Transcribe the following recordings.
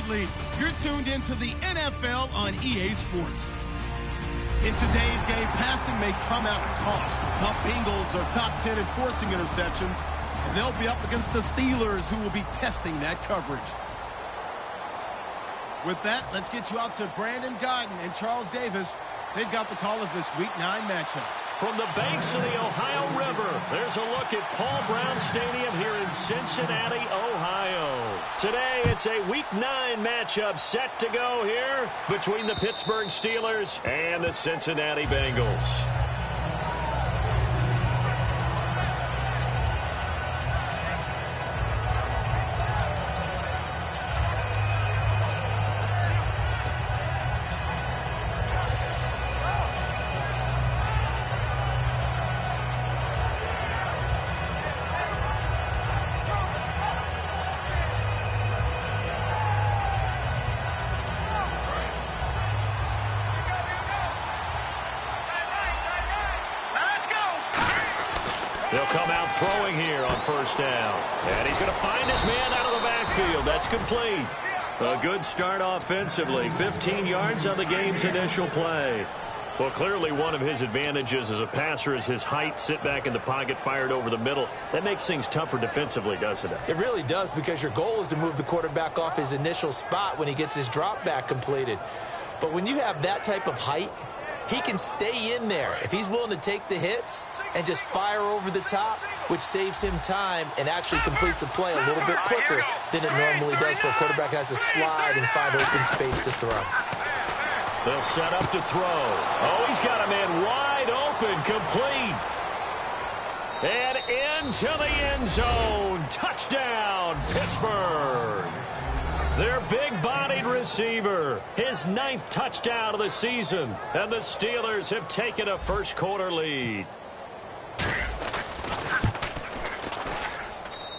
Absolutely. You're tuned into the NFL on EA Sports. In today's game, passing may come at a cost. The Bengals are top 10 in forcing interceptions, and they'll be up against the Steelers, who will be testing that coverage. With that, let's get you out to Brandon Godden and Charles Davis. They've got the call of this Week 9 matchup. From the banks of the Ohio River, there's a look at Paul Brown Stadium here in Cincinnati, Ohio. Today, it's a Week 9 matchup set to go here between the Pittsburgh Steelers and the Cincinnati Bengals. He'll come out throwing here on first down. And he's going to find his man out of the backfield. That's complete. A good start offensively. 15 yards on the game's initial play. Well, clearly one of his advantages as a passer is his height. Sit back in the pocket, fired over the middle. That makes things tougher defensively, doesn't it? It really does, because your goal is to move the quarterback off his initial spot when he gets his drop back completed. But when you have that type of height, he can stay in there if he's willing to take the hits and just fire over the top, which saves him time and actually completes a play a little bit quicker than it normally does for a quarterback who has to slide and find open space to throw. They'll set up to throw. Oh, he's got a man wide open, complete. And into the end zone. Touchdown, Pittsburgh. Their big-bodied receiver, his 9th touchdown of the season, and the Steelers have taken a first-quarter lead.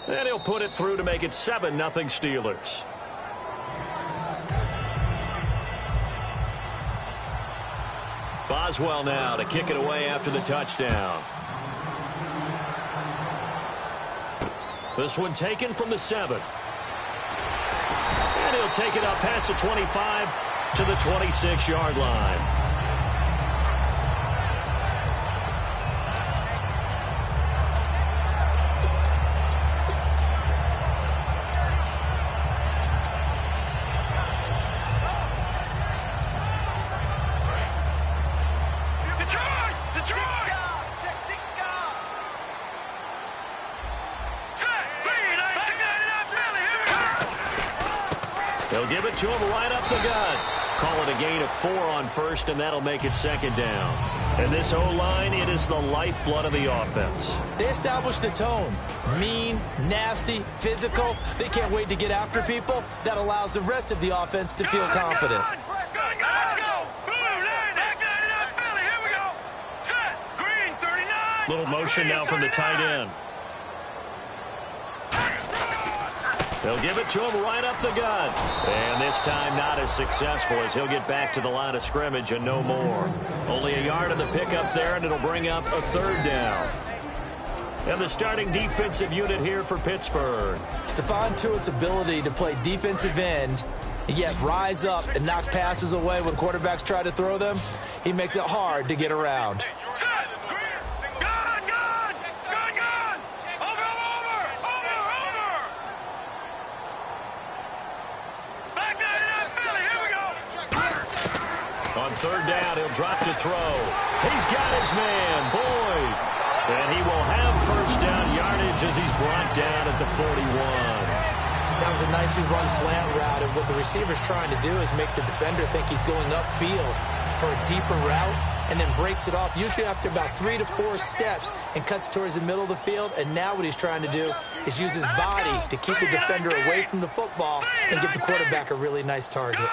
And he'll put it through to make it 7-0 Steelers. Boswell now to kick it away after the touchdown. This one taken from the 7. And he'll take it up past the 25 to the 26-yard line. They'll give it to him right up the gut. Call it a gain of 4 on first, and that'll make it 2nd down. And this O-line, it is the lifeblood of the offense. They established the tone. Mean, nasty, physical. They can't wait to get after people. That allows the rest of the offense to feel confident. Let's go. Here we go. Set. Green, 39. Little motion now from the tight end. They'll give it to him right up the gut. And this time not as successful, as he'll get back to the line of scrimmage and no more. Only a yard on the pickup there, and it'll bring up a 3rd down. And the starting defensive unit here for Pittsburgh. Stephon Tuitt's ability to play defensive end and yet rise up and knock passes away when quarterbacks try to throw them, he makes it hard to get around. On 3rd down, he'll drop to throw. He's got his man, Boyd. And he will have first down yardage as he's brought down at the 41. That was a nicely run slant route, and what the receiver's trying to do is make the defender think he's going upfield for a deeper route, and then breaks it off, usually after about 3 to 4 steps, and cuts towards the middle of the field. And now what he's trying to do is use his body to keep the defender away from the football and give the quarterback a really nice target.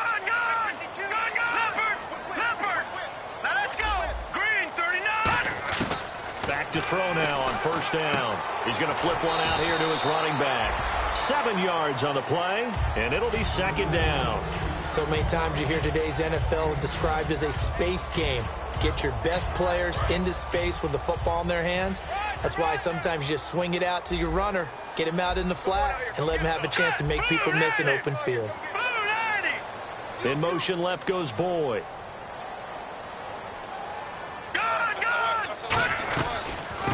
Back to throw now on first down. He's going to flip one out here to his running back. 7 yards on the play, and it'll be 2nd down. So many times you hear today's NFL described as a space game. Get your best players into space with the football in their hands. That's why sometimes you just swing it out to your runner, get him out in the flat, and let him have a chance to make people miss an open field. In motion left goes Boyd.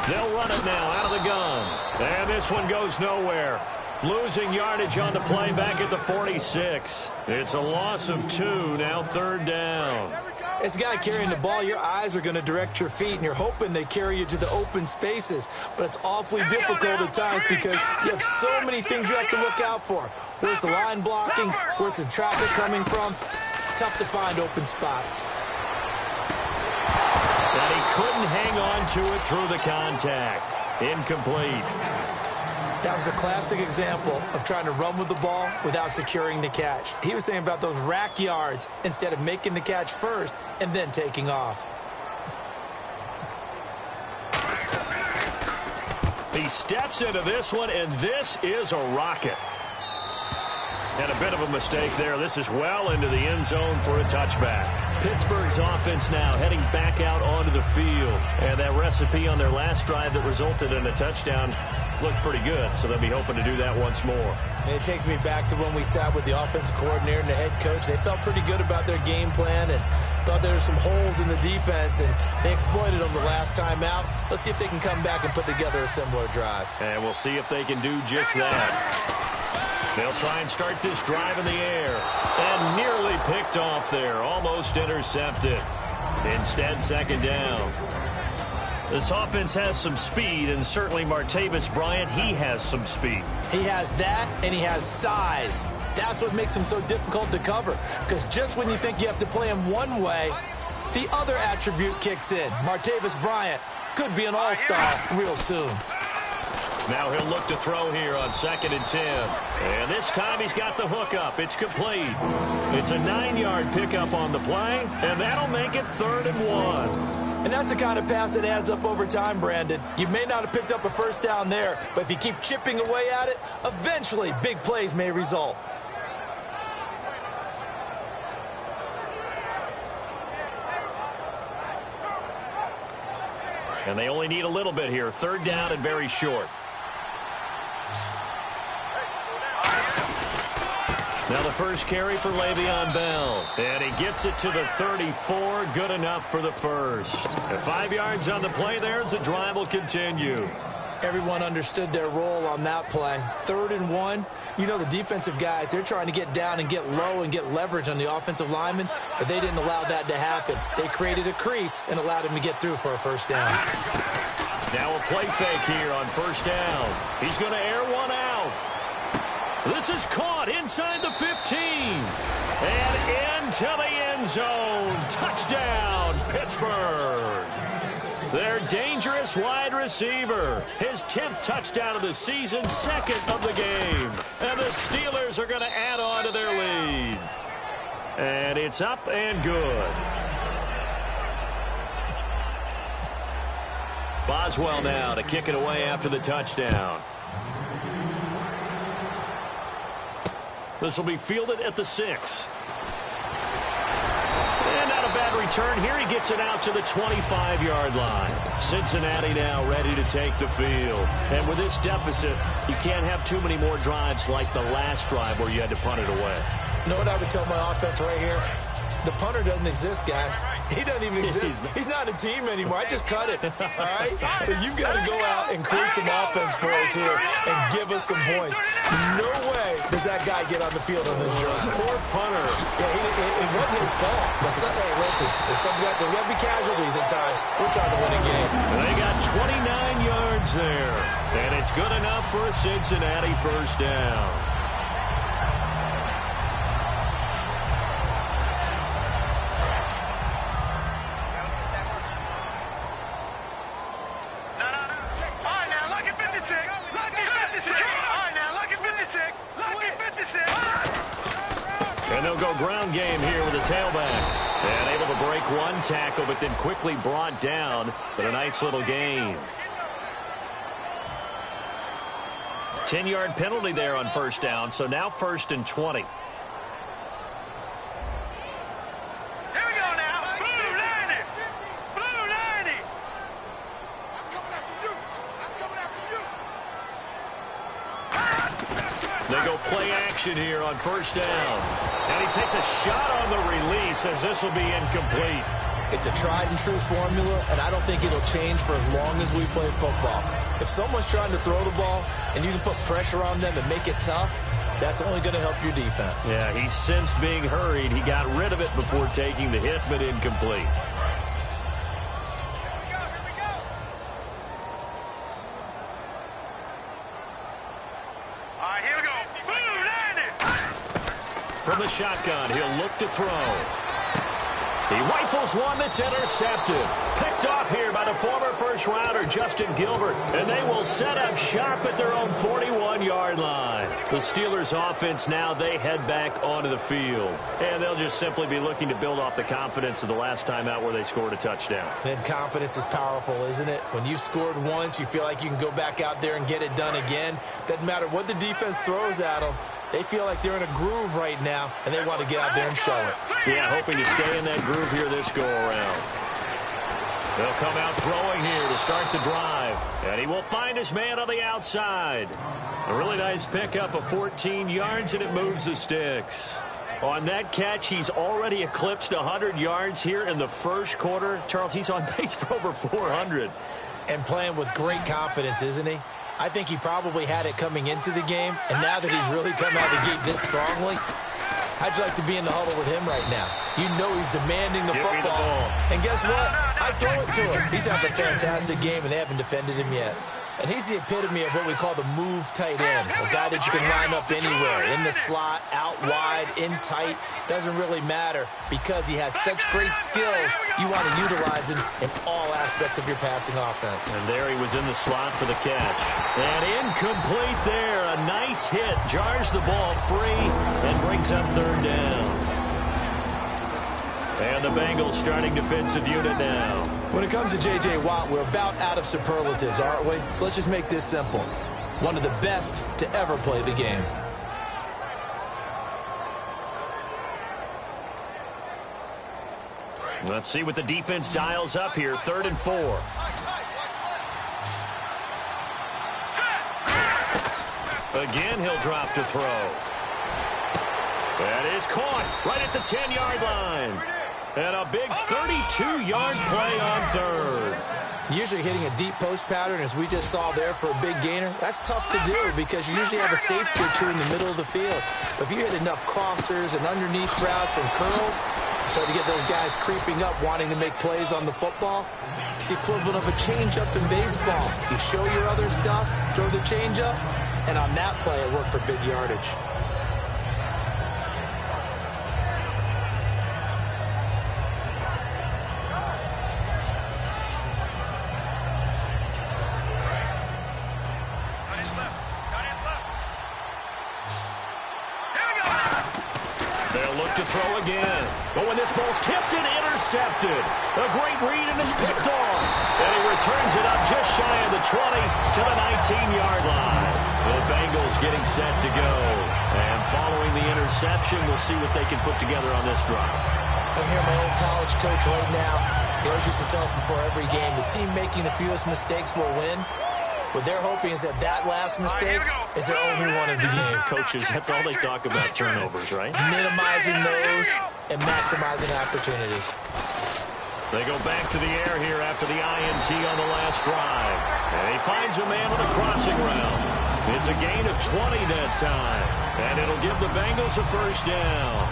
They'll run it now out of the gun. And this one goes nowhere. Losing yardage on the play back at the 46. It's a loss of 2, now 3rd down. As a guy carrying the ball, your eyes are going to direct your feet, and you're hoping they carry you to the open spaces. But it's awfully difficult at times because you have so many things you have to look out for. Where's the line blocking? Where's the traffic coming from? Tough to find open spots. And he couldn't hang on to it through the contact. Incomplete. That was a classic example of trying to run with the ball without securing the catch. He was thinking about those rack yards instead of making the catch first and then taking off. He steps into this one, and this is a rocket. And a bit of a mistake there. This is well into the end zone for a touchback. Pittsburgh's offense now heading back out onto the field. And that recipe on their last drive that resulted in a touchdown looked pretty good, so they'll be hoping to do that once more. And it takes me back to when we sat with the offensive coordinator and the head coach. They felt pretty good about their game plan and thought there were some holes in the defense, and they exploited them the last time out. Let's see if they can come back and put together a similar drive. And we'll see if they can do just that. They'll try and start this drive in the air. And nearly picked off there. Almost intercepted. Instead, 2nd down. This offense has some speed, and certainly Martavis Bryant, he has some speed. He has that, and he has size. That's what makes him so difficult to cover, because just when you think you have to play him one way, the other attribute kicks in. Martavis Bryant could be an all-star real soon. Now he'll look to throw here on 2nd and 10. And this time he's got the hook up. It's complete. It's a 9-yard pickup on the play, and that'll make it 3rd and 1. And that's the kind of pass that adds up over time, Brandon. You may not have picked up a first down there, but if you keep chipping away at it, eventually big plays may result. And they only need a little bit here. 3rd down and very short. Now the first carry for Le'Veon Bell. And he gets it to the 34. Good enough for the first. And 5 yards on the play there as the drive will continue. Everyone understood their role on that play. 3rd and 1. You know the defensive guys, they're trying to get down and get low and get leverage on the offensive lineman, but they didn't allow that to happen. They created a crease and allowed him to get through for a first down. Now a play fake here on 1st down. He's going to air one out. This is caught inside the 15. And into the end zone. Touchdown, Pittsburgh. Their dangerous wide receiver. His 10th touchdown of the season, 2nd of the game. And the Steelers are going to add on to their lead. And it's up and good. Boswell now to kick it away after the touchdown. This will be fielded at the 6. And not a bad return here. He gets it out to the 25-yard line. Cincinnati now ready to take the field. And with this deficit, you can't have too many more drives like the last drive where you had to punt it away. You know what I would tell my offense right here? The punter doesn't exist, guys. He doesn't even exist. He's not a team anymore. I just cut it, all right? So you've got to go out and create some offense for us here and give us some points. No way does that guy get on the field on this drive. Poor punter. Yeah, it wasn't his fault. But hey, listen, there's got to be casualties at times. We're trying to win a game. They got 29 yards there. And it's good enough for a Cincinnati first down. Ground game here with a tailback. And able to break one tackle, but then quickly brought down. But a nice little gain. 10-yard penalty there on 1st down, so now 1st and 20. Here we go now. Blue 90. Blue 90. I'm coming after you. I'm coming after you. They go play action here on first down. And he takes a shot on the release as this will be incomplete. It's a tried-and-true formula, and I don't think it'll change for as long as we play football. If someone's trying to throw the ball and you can put pressure on them and make it tough, that's only going to help your defense. Yeah, he's since being hurried. He got rid of it before taking the hit, but incomplete. All right, here we go. Boom, landed. From the shotgun, he'll look to throw. He rifles one that's intercepted. Picked off here by the former first-rounder, Justin Gilbert. And they will set up shop at their own 41-yard line. The Steelers' offense now, they head back onto the field. And they'll just simply be looking to build off the confidence of the last time out where they scored a touchdown. Then confidence is powerful, isn't it? When you've scored once, you feel like you can go back out there and get it done again. Doesn't matter what the defense throws at them. They feel like they're in a groove right now, and they want to get out there and show it. Yeah, hoping to stay in that groove here this go-around. They'll come out throwing here to start the drive. And he will find his man on the outside. A really nice pickup of 14 yards, and it moves the sticks. On that catch, he's already eclipsed 100 yards here in the first quarter. Charles, he's on pace for over 400. And playing with great confidence, isn't he? I think he probably had it coming into the game, and now that he's really come out of the gate this strongly, how'd you like to be in the huddle with him right now? You know he's demanding the Give me the football. ball. And guess what? I throw it to him. He's having a fantastic game, and they haven't defended him yet. And he's the epitome of what we call the move tight end, a guy that you can line up anywhere, in the slot, out wide, in tight. Doesn't really matter because he has such great skills. You want to utilize him in all aspects of your passing offense. And there he was in the slot for the catch. And incomplete there. A nice hit. Jars the ball free and brings up third down. And the Bengals starting defensive unit now. When it comes to J.J. Watt, we're about out of superlatives, aren't we? So let's just make this simple. One of the best to ever play the game. Let's see what the defense dials up here. 3rd and 4. Again, he'll drop to throw. That is caught right at the 10-yard line. And a big 32-yard play on 3rd. Usually hitting a deep post pattern, as we just saw there for a big gainer, that's tough to do because you usually have a safety or two in the middle of the field. But if you hit enough crossers and underneath routes and curls, you start to get those guys creeping up wanting to make plays on the football. It's the equivalent of a changeup in baseball. You show your other stuff, throw the changeup, and on that play it worked for big yardage. Throw again. But when this ball's tipped and intercepted. A great read and it's picked off. And he returns it up just shy of the 20 to the 19-yard line. The Bengals getting set to go. And following the interception, we'll see what they can put together on this drive. I'm hearing my old college coach right now. He always used to tell us before every game, the team making the fewest mistakes will win. What they're hoping is that that last mistake is their only one of the game. Coaches, that's all they talk about, turnovers, right? Minimizing those and maximizing opportunities. They go back to the air here after the INT on the last drive. And he finds a man on a crossing route. It's a gain of 20 that time. And it'll give the Bengals a first down.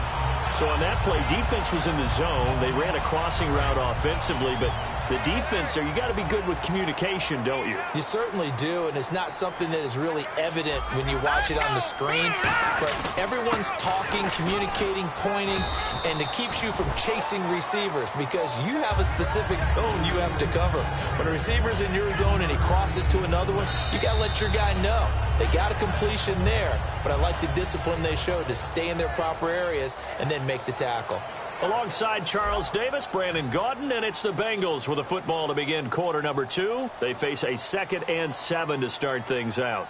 So on that play, defense was in the zone. They ran a crossing route offensively, but the defense there, you got to be good with communication, don't you? You certainly do, and it's not something that is really evident when you watch it on the screen. But everyone's talking, communicating, pointing, and it keeps you from chasing receivers because you have a specific zone you have to cover. When a receiver's in your zone and he crosses to another one, you got to let your guy know. They got a completion there, but I like the discipline they showed to stay in their proper areas and then make the tackle. Alongside Charles Davis, Brandon Gaudin, and it's the Bengals with a football to begin quarter number 2. They face a 2nd and 7 to start things out.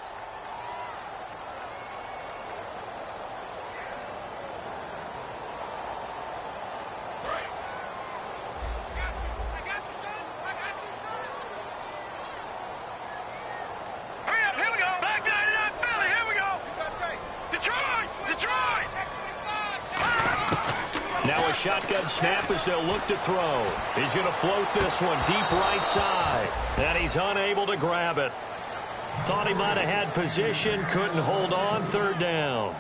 shotgun snap as they'll look to throw. He's going to float this one deep right side, and he's unable to grab it. Thought he might have had position, couldn't hold on, third down.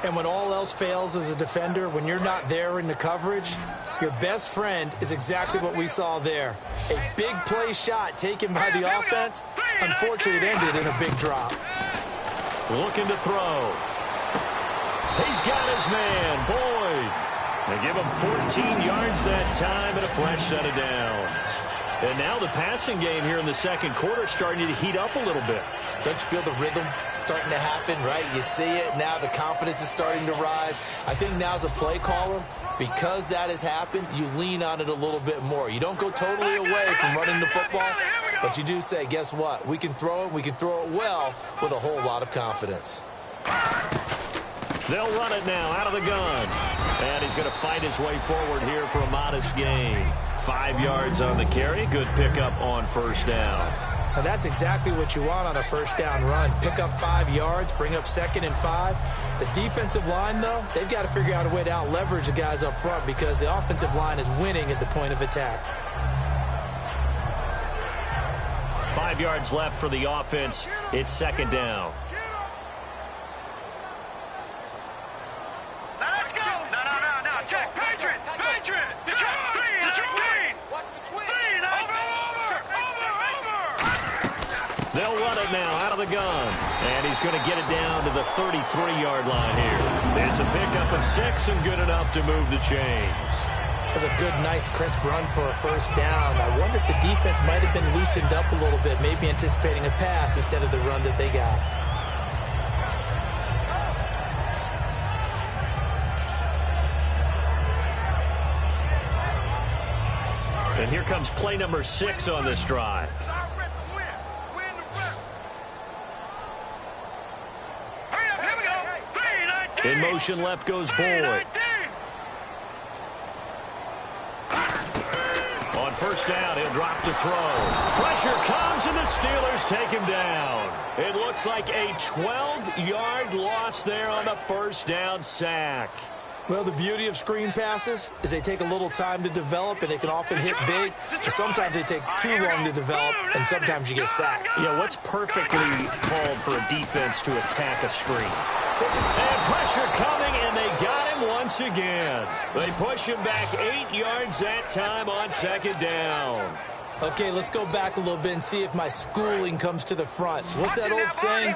And when all else fails as a defender, when you're not there in the coverage, your best friend is exactly what we saw there. A big play shot taken by the offense. Unfortunately, it ended in a big drop. Looking to throw. He's got his man, Boyd. They give him 14 yards that time and a fresh set of downs. And now the passing game here in the second quarter starting to heat up a little bit. Don't you feel the rhythm starting to happen, right? You see it now. The confidence is starting to rise. I think now as a play caller, because that has happened, you lean on it a little bit more. You don't go totally away from running the football, but you do say, guess what? We can throw it. We can throw it well with a whole lot of confidence. They'll run it now out of the gun. And he's going to fight his way forward here for a modest gain. 5 yards on the carry. Good pickup on first down. And that's exactly what you want on a first down run. Pick up 5 yards, bring up 2nd and 5. The defensive line, though, they've got to figure out a way to out-leverage the guys up front because the offensive line is winning at the point of attack. 5 yards left for the offense. It's second down. Let's go. No. Check. Patriot. They'll run it now out of the gun. And he's going to get it down to the 33-yard line here. It's a pickup of 6 and good enough to move the chains. That's a good, nice, crisp run for a first down. I wonder if the defense might have been loosened up a little bit, maybe anticipating a pass instead of the run that they got. And here comes play number 6 on this drive. In motion left goes Boyd. On first down, he'll drop to throw. Pressure comes, and the Steelers take him down. It looks like a 12-yard loss there on the first down sack. Well, the beauty of screen passes is they take a little time to develop, and they can often hit big. But sometimes they take too long to develop, and sometimes you get sacked. Yeah, what's perfectly called for a defense to attack a screen? And pressure coming, and they got him once again. They push him back 8 yards that time on second down. Okay, let's go back a little bit and see if my schooling comes to the front. What's that old saying?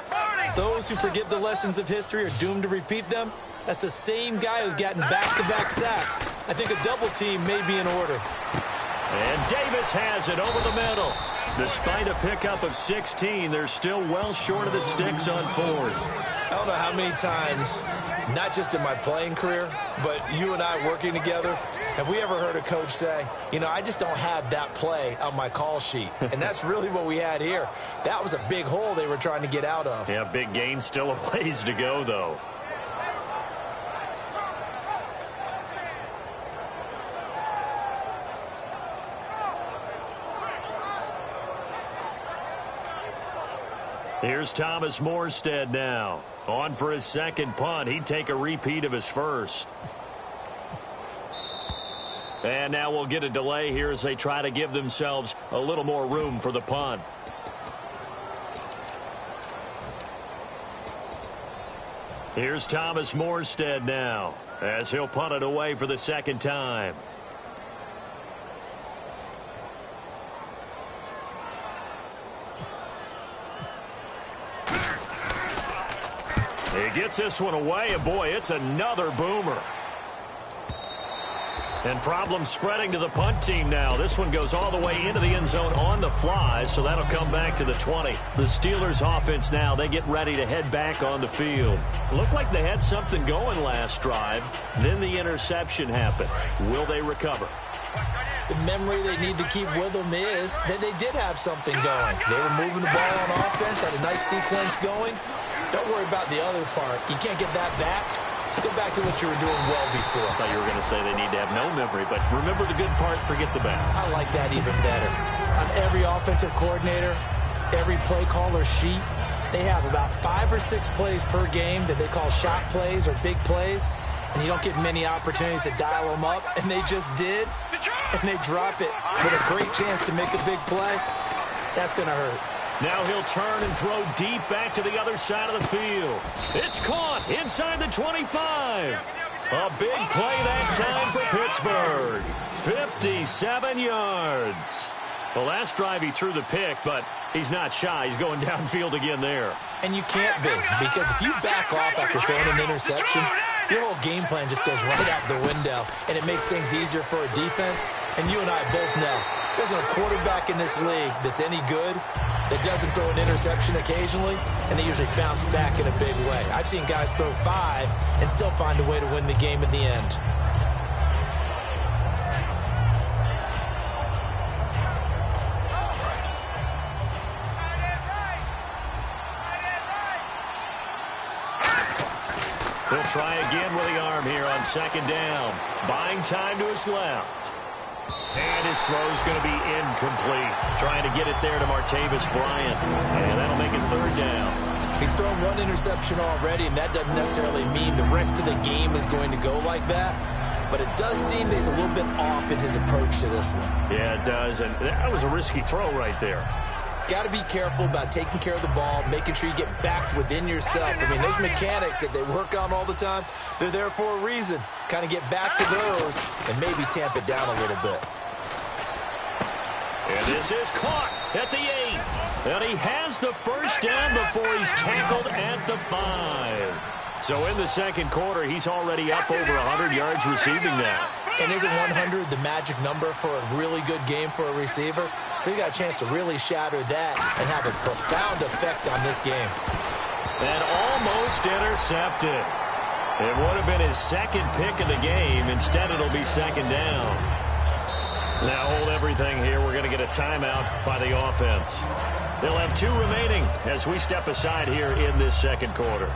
Those who forget the lessons of history are doomed to repeat them. That's the same guy who's gotten back-to-back sacks. I think a double team may be in order. And Davis has it over the middle. Despite a pickup of 16, they're still well short of the sticks on fourth. I don't know how many times, not just in my playing career, but you and I working together, have we ever heard a coach say, you know, I just don't have that play on my call sheet. And that's really what we had here. That was a big hole they were trying to get out of. Yeah, big gain, still a ways to go, though. Here's Thomas Morstead now. On for his second punt. He'd take a repeat of his first. And now we'll get a delay here as they try to give themselves a little more room for the punt. Here's Thomas Morstead now as he'll punt it away for the second time. He gets this one away, and boy, it's another boomer. And problems spreading to the punt team now. This one goes all the way into the end zone on the fly, so that'll come back to the 20. The Steelers offense now, they get ready to head back on the field. Looked like they had something going last drive. Then the interception happened. Will they recover? The memory they need to keep with them is that they did have something going. They were moving the ball on offense, had a nice sequence going. Don't worry about the other part. You can't get that back. Let's go back to what you were doing well before. I thought you were going to say they need to have no memory, but remember the good part, forget the bad. I like that even better. On every offensive coordinator, every play caller sheet, they have about 5 or 6 plays per game that they call shot plays or big plays. and you don't get many opportunities to dial them up, and they just did, and they drop it with a great chance to make a big play, that's going to hurt. Now he'll turn and throw deep back to the other side of the field. It's caught inside the 25. A big play that time for Pittsburgh. 57 yards. The last drive he threw the pick, but he's not shy. He's going downfield again there. And you can't be, because if you back off after throwing an interception, your whole game plan just goes right out the window, and it makes things easier for a defense. And you and I both know there isn't a quarterback in this league that's any good that doesn't throw an interception occasionally, and they usually bounce back in a big way. I've seen guys throw 5 and still find a way to win the game in the end. He'll try again with the arm here on second down. Buying time to his left. And his throw's going to be incomplete. Trying to get it there to Martavis Bryant. And that'll make it third down. He's thrown 1 interception already, and that doesn't necessarily mean the rest of the game is going to go like that. But it does seem that he's a little bit off in his approach to this one. Yeah, it does. And that was a risky throw right there. Got to be careful about taking care of the ball, making sure you get back within yourself. I mean, those mechanics that they work on all the time, they're there for a reason. Kind of get back to those and maybe tamp it down a little bit. And this is caught at the 8. And he has the first down before he's tackled at the 5. So in the second quarter, he's already up over 100 yards receiving now. And isn't 100 the magic number for a really good game for a receiver? So he got a chance to really shatter that and have a profound effect on this game. And almost intercepted. It would have been his second pick of the game. Instead, it'll be second down. Now hold everything here. We're going to get a timeout by the offense. They'll have 2 remaining as we step aside here in this second quarter.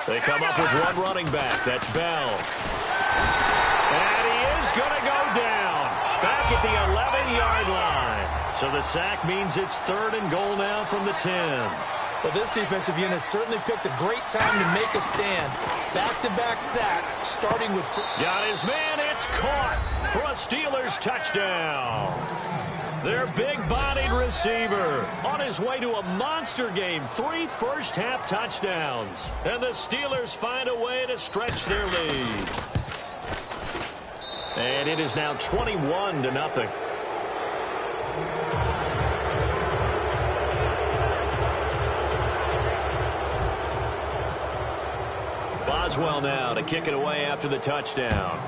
They come up with 1 running back. That's Bell. And he is going to go down. Back at the 11-yard line. So the sack means it's 3rd and goal now from the 10. Well, this defensive unit certainly picked a great time to make a stand. Back-to-back sacks, starting with... Got his man. It's caught for a Steelers touchdown. Their big-bodied receiver on his way to a monster game. 3 first-half touchdowns. And the Steelers find a way to stretch their lead. And it is now 21-0. Boswell now to kick it away after the touchdown.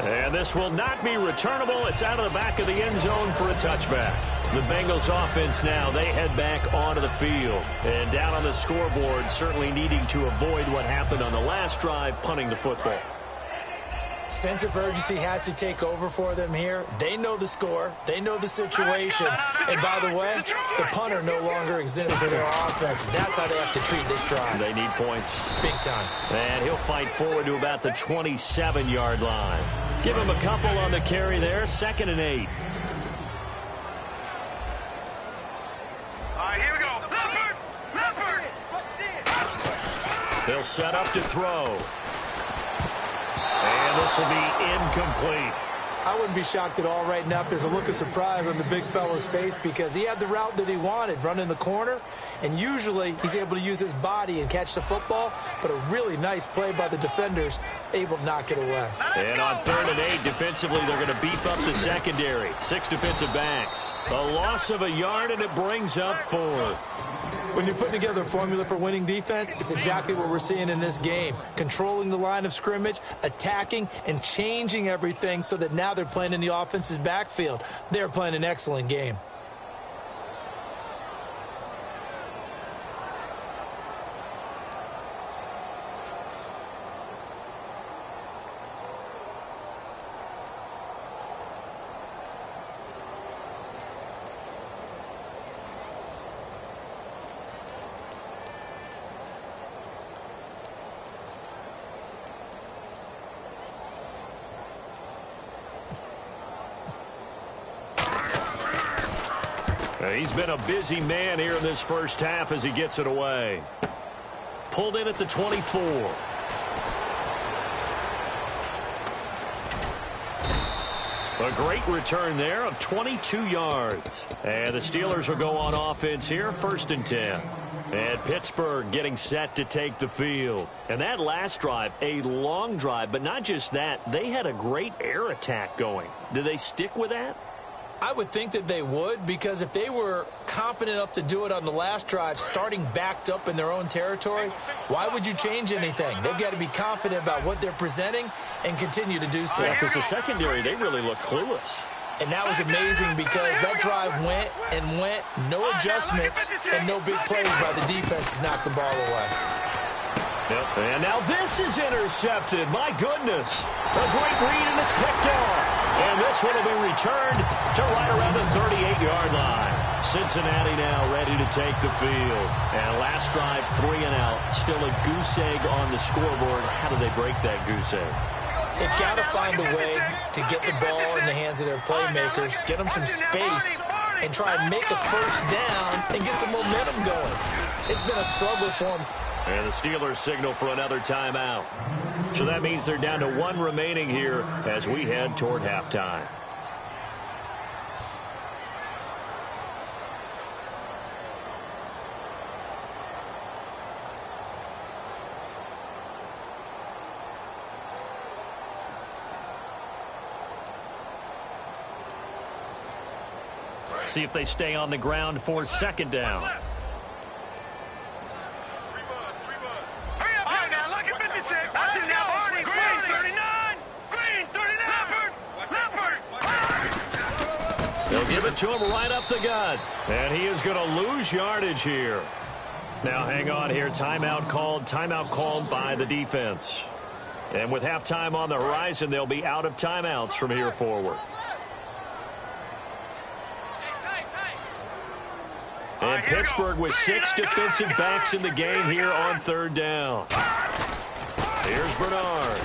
And this will not be returnable. It's out of the back of the end zone for a touchback. The Bengals offense now, they head back onto the field. And down on the scoreboard, certainly needing to avoid what happened on the last drive, punting the football. Sense of urgency has to take over for them here. They know the score. They know the situation. And by the way, the punter no longer exists for their offense. That's how they have to treat this drive. They need points. Big time. And he'll fight forward to about the 27-yard line. Give him a couple on the carry there. 2nd and 8. All right, here we go. Leopard! They'll set up to throw. And this will be incomplete. I wouldn't be shocked at all right now if there's a look of surprise on the big fella's face, because he had the route that he wanted, running the corner, and usually he's able to use his body and catch the football, but a really nice play by the defenders, able to knock it away. And on 3rd and 8, defensively, they're going to beef up the secondary. 6 defensive backs. A loss of a yard, and it brings up 4th. When you're putting together a formula for winning defense, it's exactly what we're seeing in this game. Controlling the line of scrimmage, attacking, and changing everything so that now they're playing in the offense's backfield. They're playing an excellent game. He's been a busy man here in this first half as he gets it away. Pulled in at the 24. A great return there of 22 yards. And the Steelers will go on offense here, 1st and 10. And Pittsburgh getting set to take the field. And that last drive, a long drive, but not just that. They had a great air attack going. Do they stick with that? I would think that they would, because if they were competent enough to do it on the last drive, starting backed up in their own territory, why would you change anything? They've got to be confident about what they're presenting and continue to do so. Yeah, because the secondary, they really look clueless. And that was amazing because that drive went and went, no adjustments, and no big plays by the defense to knock the ball away. Yep. And now this is intercepted. My goodness. A great read, and it's picked off. And this one will be returned to right around the 38-yard line. Cincinnati now ready to take the field. And last drive, 3 and out. Still a goose egg on the scoreboard. How do they break that goose egg? They've got to find a way to get the ball in the hands of their playmakers, get them some space, and try and make a first down and get some momentum going. It's been a struggle for them. And the Steelers signal for another timeout. So that means they're down to 1 remaining here as we head toward halftime. See if they stay on the ground for 2nd down. They'll give it to him right up the gut. And he is going to lose yardage here. Now hang on here. Timeout called by the defense. And with halftime on the horizon, they'll be out of timeouts from here forward. And Pittsburgh with 6 defensive backs in the game here on 3rd down. Here's Bernard.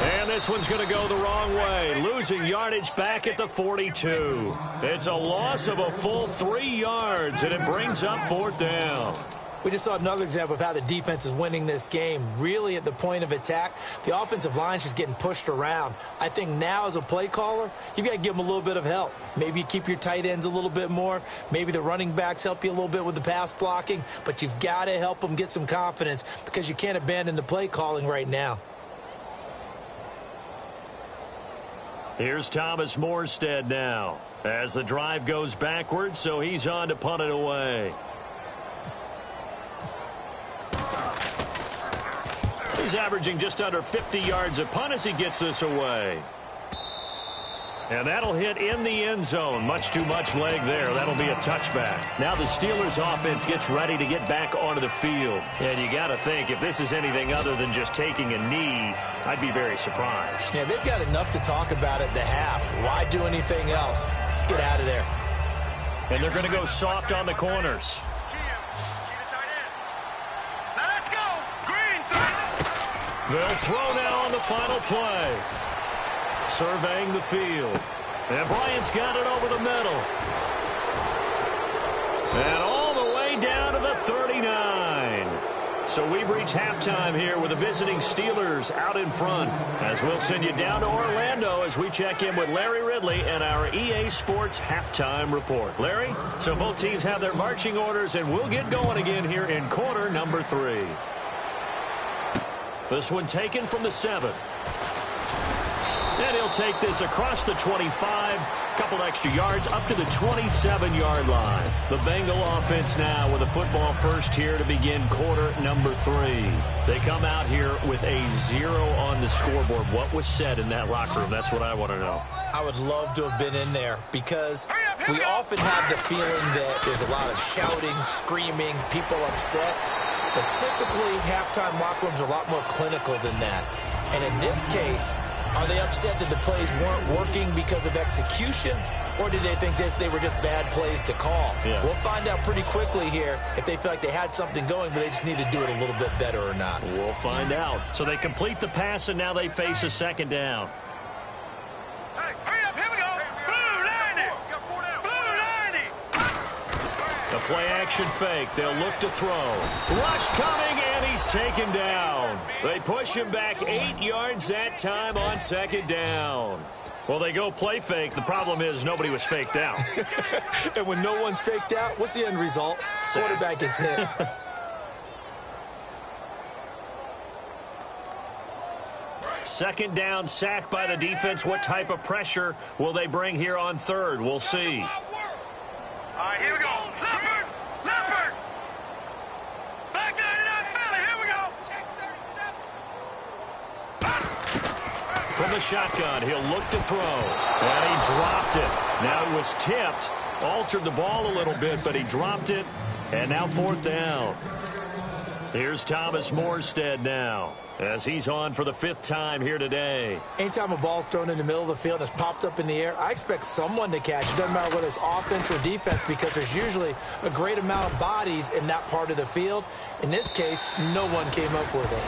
And this one's going to go the wrong way. Losing yardage back at the 42. It's a loss of a full 3 yards, and it brings up 4th down. We just saw another example of how the defense is winning this game. Really at the point of attack, the offensive line's just getting pushed around. I think now as a play caller, you've got to give them a little bit of help. Maybe you keep your tight ends a little bit more. Maybe the running backs help you a little bit with the pass blocking. But you've got to help them get some confidence because you can't abandon the play calling right now. Here's Thomas Morstead now as the drive goes backwards, so he's on to punt it away. He's averaging just under 50 yards a punt as he gets this away. And that'll hit in the end zone. Much too much leg there. That'll be a touchback. Now the Steelers offense gets ready to get back onto the field. And you got to think, if this is anything other than just taking a knee, I'd be very surprised. Yeah, they've got enough to talk about at the half. Why do anything else? Just get out of there. And they're going to go soft on the corners. They'll throw now on the final play. Surveying the field. And Bryant's got it over the middle. And all the way down to the 39. So we've reached halftime here with the visiting Steelers out in front. As we'll send you down to Orlando as we check in with Larry Ridley and our EA Sports halftime report. Larry, so both teams have their marching orders, and we'll get going again here in quarter number 3. This one taken from the 7. And he'll take this across the 25. Couple extra yards up to the 27-yard line. The Bengal offense now with a football first here to begin quarter number 3. They come out here with a 0 on the scoreboard. What was said in that locker room? That's what I want to know. I would love to have been in there because we often have the feeling that there's a lot of shouting, screaming, people upset. But typically, halftime locker rooms are a lot more clinical than that. And in this case, are they upset that the plays weren't working because of execution, or did they think they were just bad plays to call? Yeah. We'll find out pretty quickly here if they feel like they had something going, but they just need to do it a little bit better or not. We'll find out. So they complete the pass, and now they face a 2nd down. Hurry up, here we go. Blue 90. Blue 90. The play-action fake. They'll look to throw. Rush coming, and he's taken down. They push him back 8 yards that time on second down. Well, they go play fake. The problem is nobody was faked out. And when no one's faked out, what's the end result? Quarterback gets hit. Second down, sack by the defense. What type of pressure will they bring here on third? We'll see. All right, here we go. Leopard! Leopard! Back 99 Philly, here we go. From the shotgun, he'll look to throw. And he dropped it. Now it was tipped. Altered the ball a little bit, but he dropped it. And now fourth down. Here's Thomas Morstead now, as he's on for the 5th time here today. Anytime a ball's thrown in the middle of the field and it's popped up in the air, I expect someone to catch it. Doesn't matter whether it's offense or defense, because there's usually a great amount of bodies in that part of the field. In this case, no one came up with it.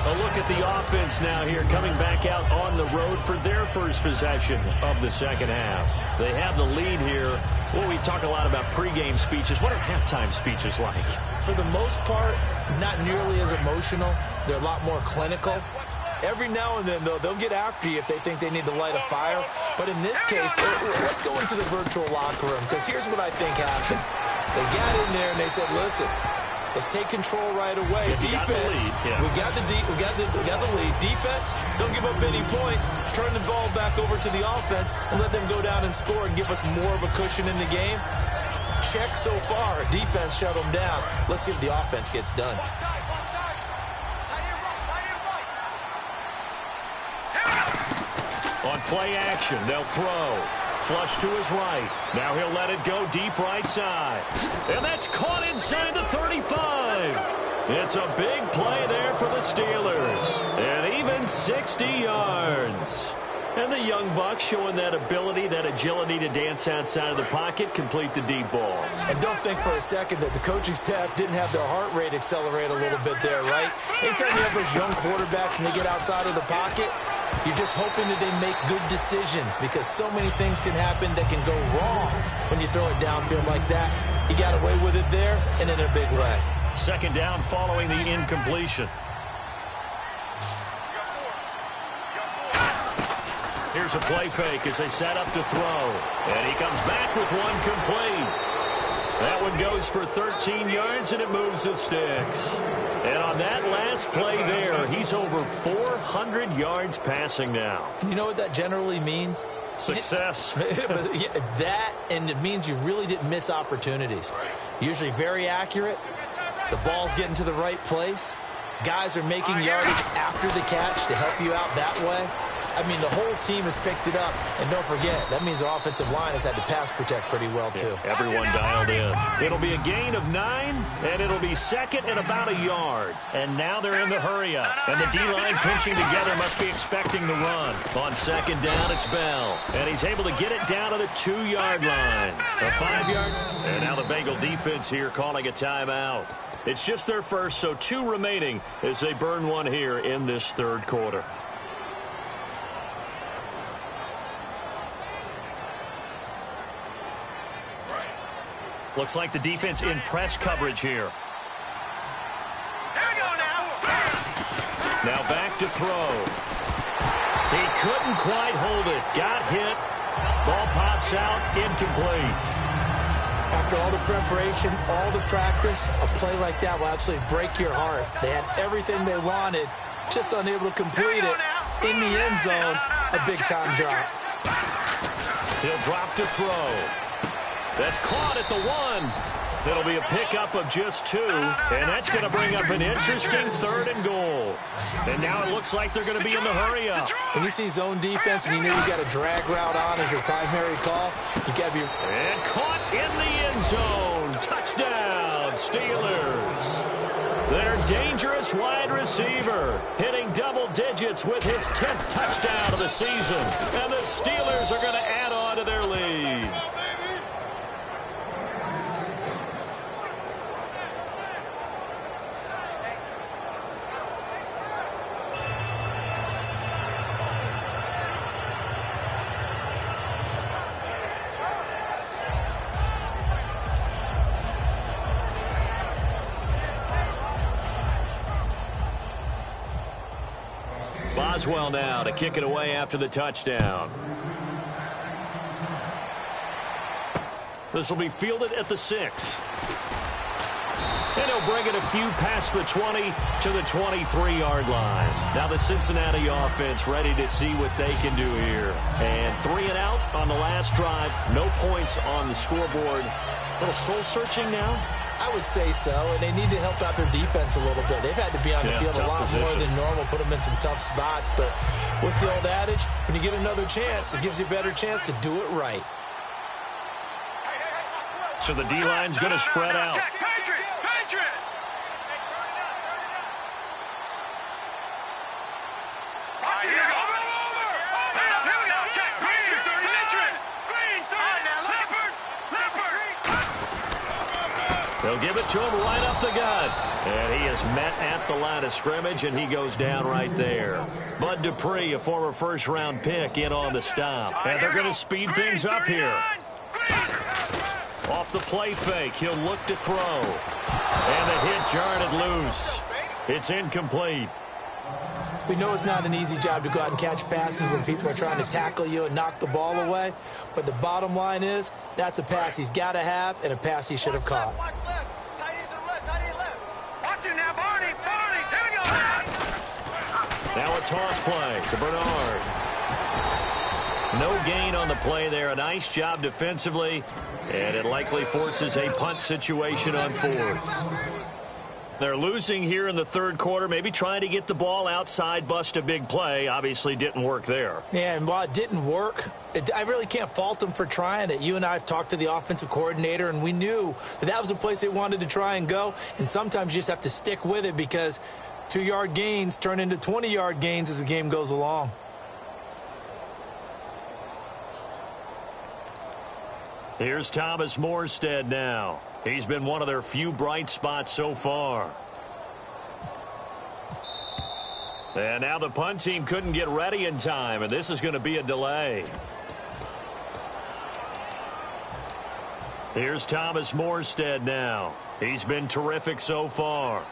A look at the offense now here, coming back out on the road for their first possession of the second half. They have the lead here. Well, we talk a lot about pregame speeches. What are halftime speeches like? For the most part, not nearly as emotional. They're a lot more clinical. Every now and then, though, they'll get after you if they think they need to light a fire. But in this case, let's go into the virtual locker room, because here's what I think happened. They got in there and they said, listen, let's take control right away. Defense, we got the lead. Defense, don't give up any points. Turn the ball back over to the offense and let them go down and score and give us more of a cushion in the game. Check so far. Defense shut them down. Let's see if the offense gets done. On play action, they'll throw. Flush to his right. Now he'll let it go deep right side. And that's caught inside the 35. It's a big play there for the Steelers. And even 60 yards. And the young buck showing that ability, that agility to dance outside of the pocket, complete the deep ball. And don't think for a second that the coaching staff didn't have their heart rate accelerate a little bit there, right? Anytime you have those young quarterbacks and they get outside of the pocket, you're just hoping that they make good decisions, because so many things can happen that can go wrong when you throw it downfield like that. You got away with it there and in a big way. Second down following the incompletion. Here's a play fake as they set up to throw. And he comes back with one complete. That one goes for 13 yards, and it moves the sticks. And on that last play there, he's over 400 yards passing now. You know what that generally means? Success. That, and it means you really didn't miss opportunities. Usually very accurate. The ball's getting to the right place. Guys are making yardage after the catch to help you out that way. I mean, the whole team has picked it up. And don't forget, that means the offensive line has had to pass protect pretty well, too. Yeah, everyone dialed in. It'll be a gain of 9, and it'll be second and about a yard. And now they're in the hurry-up. And the D-line pinching together must be expecting the run. On second down, it's Bell. And he's able to get it down to the 2-yard line. A 5-yard. And now the Bengal defense here calling a timeout. It's just their first, so 2 remaining as they burn one here in this third quarter. Looks like the defense in press coverage here. Here we go now. Now back to throw. He couldn't quite hold it. Got hit. Ball pops out. Incomplete. After all the preparation, all the practice, a play like that will absolutely break your heart. They had everything they wanted, just unable to complete it. In the end zone, a big-time drop. He'll drop to throw. That's caught at the 1. It'll be a pickup of just 2, and that's going to bring up an interesting 3rd and goal. And now it looks like they're going to be in the hurry-up. When you see zone defense and you know you got a drag route on as your primary call, you got to be... And caught in the end zone. Touchdown, Steelers. Their dangerous wide receiver hitting double digits with his 10th touchdown of the season. And the Steelers are going to add on to their lead. Boswell now to kick it away after the touchdown. This will be fielded at the 6. And he'll bring it a few past the 20 to the 23-yard line. Now the Cincinnati offense ready to see what they can do here. And 3 and out on the last drive. No points on the scoreboard. A little soul-searching now? I would say so, and they need to help out their defense a little bit. They've had to be on the field a lot more than normal, put them in some tough spots. But what's the old adage? When you get another chance, it gives you a better chance to do it right. So the D-line's going to spread out. They'll give it to him right up the gut. And he is met at the line of scrimmage, and he goes down right there. Bud Dupree, a former first-round pick, in on the stop. And they're going to speed things up here. Off the play fake, he'll look to throw. And the hit jarred it loose. It's incomplete. We know it's not an easy job to go out and catch passes when people are trying to tackle you and knock the ball away. But the bottom line is, that's a pass he's got to have and a pass he should have caught. Watch left. Tight end to the left. Tight end left. Watch it now, Barney. Barney. Here we go. Now a toss play to Bernard. No gain on the play there. A nice job defensively. And it likely forces a punt situation on 4th. They're losing here in the third quarter, maybe trying to get the ball outside, bust a big play. Obviously didn't work there. Yeah, and while it didn't work, I really can't fault them for trying it. You and I have talked to the offensive coordinator, and we knew that was the place they wanted to try and go. And sometimes you just have to stick with it because 2-yard gains turn into 20-yard gains as the game goes along. Here's Thomas Morstead now. He's been one of their few bright spots so far. And now the punt team couldn't get ready in time, and this is going to be a delay. Here's Thomas Morstead now. He's been terrific so far.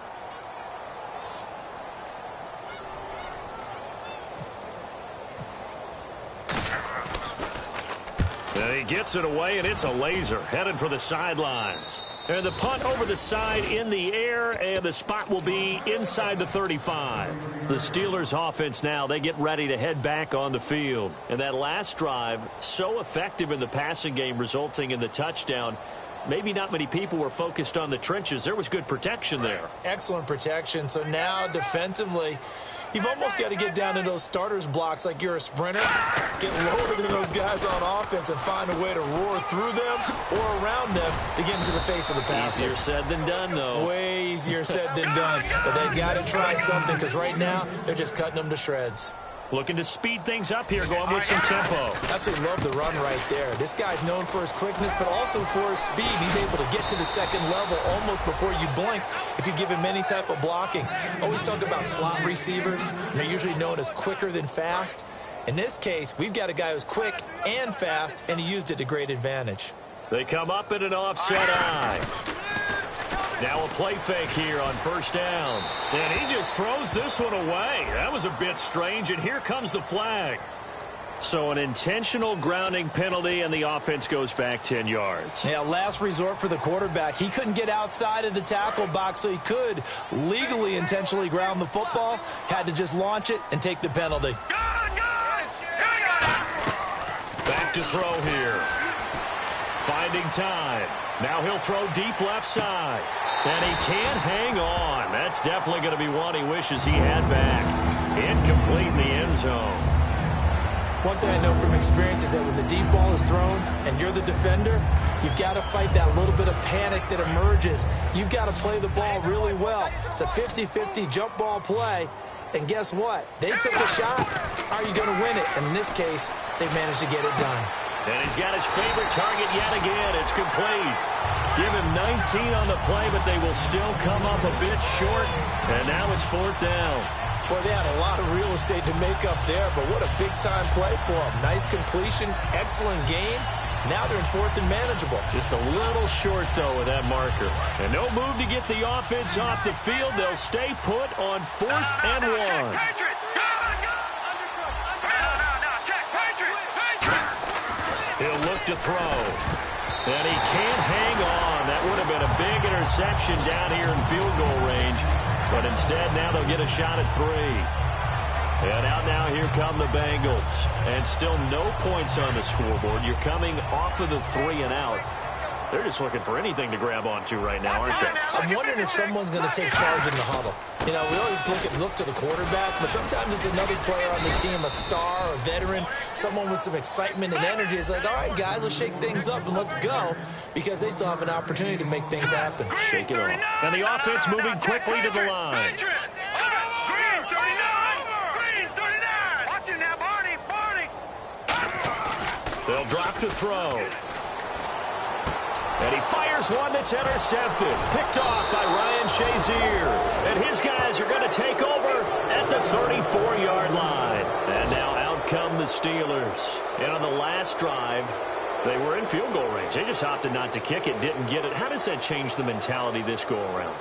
And he gets it away, and it's a laser headed for the sidelines. And the punt over the side in the air, and the spot will be inside the 35. The Steelers offense now, they get ready to head back on the field. And that last drive, so effective in the passing game, resulting in the touchdown. Maybe not many people were focused on the trenches. There was good protection there. Excellent protection. So now defensively, you've almost got to get down to those starters blocks like you're a sprinter. Get lower than those guys on offense and find a way to roar through them or around them to get into the face of the passer. Easier said than done, though. Way easier said than done. But they've got to try something because right now they're just cutting them to shreds. Looking to speed things up here, going with some tempo. Absolutely love the run right there. This guy's known for his quickness, but also for his speed. He's able to get to the second level almost before you blink if you give him any type of blocking. Always talk about slot receivers. They're usually known as quicker than fast. In this case, we've got a guy who's quick and fast, and he used it to great advantage. They come up in an offset eye. Now a play fake here on first down. And he just throws this one away. That was a bit strange, and here comes the flag. So an intentional grounding penalty, and the offense goes back 10 yards. Yeah, last resort for the quarterback. He couldn't get outside of the tackle box, so he could legally intentionally ground the football. Had to just launch it and take the penalty. Back to throw here. Finding time. Now he'll throw deep left side. And he can't hang on. That's definitely going to be one he wishes he had back. Incomplete in the end zone. One thing I know from experience is that when the deep ball is thrown and you're the defender, you've got to fight that little bit of panic that emerges. You've got to play the ball really well. It's a 50-50 jump ball play. And guess what? They took a shot. How are you going to win it? And in this case, they managed to get it done. And he's got his favorite target yet again. It's complete. Give him 19 on the play, but they will still come up a bit short. And now it's fourth down. Boy, they had a lot of real estate to make up there, but what a big-time play for them. Nice completion, excellent game. Now they're in fourth and manageable. Just a little short, though, with that marker. And no move to get the offense off the field. They'll stay put on 4th and 1. look to throw. And he can't hang on. That would have been a big interception down here in field goal range. But instead, now they'll get a shot at 3. And out now, here come the Bengals. And still no points on the scoreboard. You're coming off of the 3 and out. They're just looking for anything to grab onto right now, aren't they? I'm wondering if someone's going to take charge in the huddle. You know, we always look to the quarterback, but sometimes it's another player on the team, a star, a veteran, someone with some excitement and energy. It's like, all right, guys, let's shake things up and let's go, because they still have an opportunity to make things happen. Shake it off. And the offense moving quickly to the line. They'll drop to throw. And he fires one that's intercepted. Picked off by Ryan Shazier. And his guys are going to take over at the 34-yard line. And now out come the Steelers. And on the last drive, they were in field goal range. They just opted not to kick it, didn't get it. How does that change the mentality this go-around?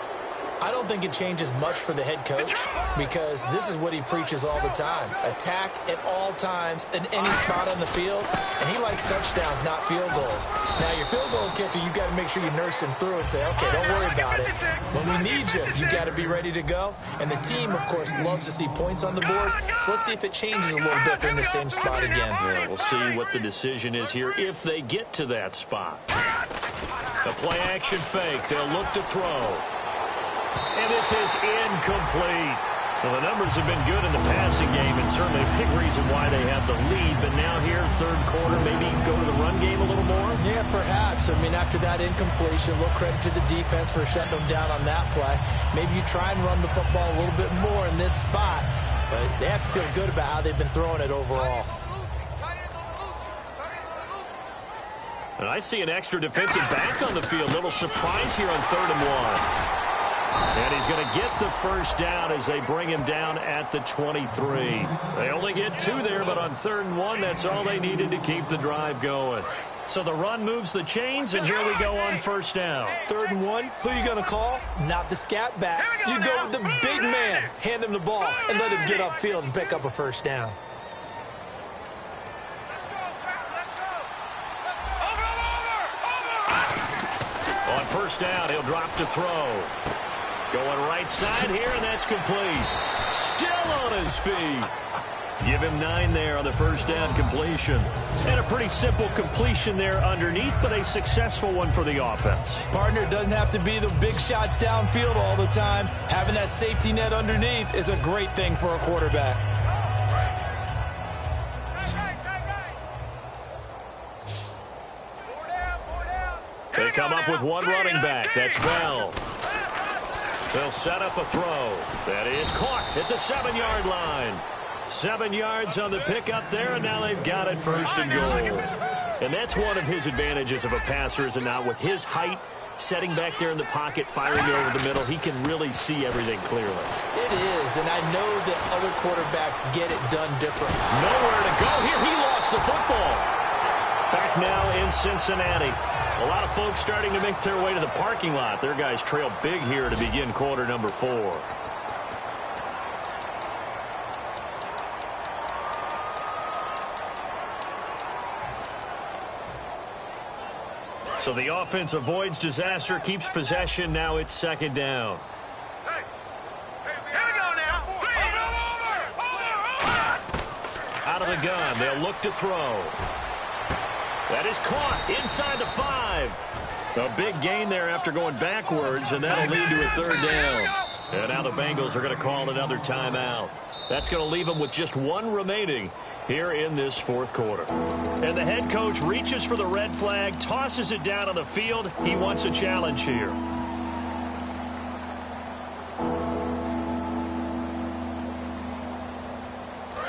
I don't think it changes much for the head coach, because this is what he preaches all the time. Attack at all times in any spot on the field, and he likes touchdowns, not field goals. Now, your field goal kicker, you got to make sure you nurse him through and say, okay, don't worry about it. When we need you, you got to be ready to go. And the team, of course, loves to see points on the board, so let's see if it changes a little bit. They're in the same spot again. Yeah, we'll see what the decision is here if they get to that spot. A play-action fake. They'll look to throw. And this is incomplete. Well, the numbers have been good in the passing game, and certainly a big reason why they have the lead. But now here, third quarter, maybe go to the run game a little more? Yeah, perhaps. I mean, after that incompletion, a little credit to the defense for shutting them down on that play. Maybe you try and run the football a little bit more in this spot. But they have to feel good about how they've been throwing it overall. And I see an extra defensive back on the field. Little surprise here on 3rd and 1. And he's going to get the first down as they bring him down at the 23. They only get 2 there, but on 3rd and 1, that's all they needed to keep the drive going. So the run moves the chains, and here we go on 1st down. 3rd and 1, who are you going to call? Not the scat back. You go with the big man. Hand him the ball and let him get upfield and pick up a first down. On 1st down, he'll drop to throw. Going right side here, and that's complete. Still on his feet. Give him 9 there on the 1st down completion. And a pretty simple completion there underneath, but a successful one for the offense. Partner, doesn't have to be the big shots downfield all the time. Having that safety net underneath is a great thing for a quarterback. They come up with one running back. That's Bell. They'll set up a throw. That is caught at the 7-yard line. 7 yards on the pickup there, and now they've got it 1st and goal. And that's one of his advantages of a passer, is it not? With his height, setting back there in the pocket, firing over the middle, he can really see everything clearly. It is, and I know that other quarterbacks get it done differently. Nowhere to go here. He lost the football. Back now in Cincinnati. A lot of folks starting to make their way to the parking lot. Their guys trail big here to begin quarter number 4. So the offense avoids disaster, keeps possession. Now it's 2nd down. Hey, here we go now. Out of the gun, they'll look to throw. That is caught inside the 5. A big gain there after going backwards, and that'll lead to a 3rd down. And now the Bengals are going to call another timeout. That's going to leave them with just 1 remaining here in this 4th quarter. And the head coach reaches for the red flag, tosses it down on the field. He wants a challenge here.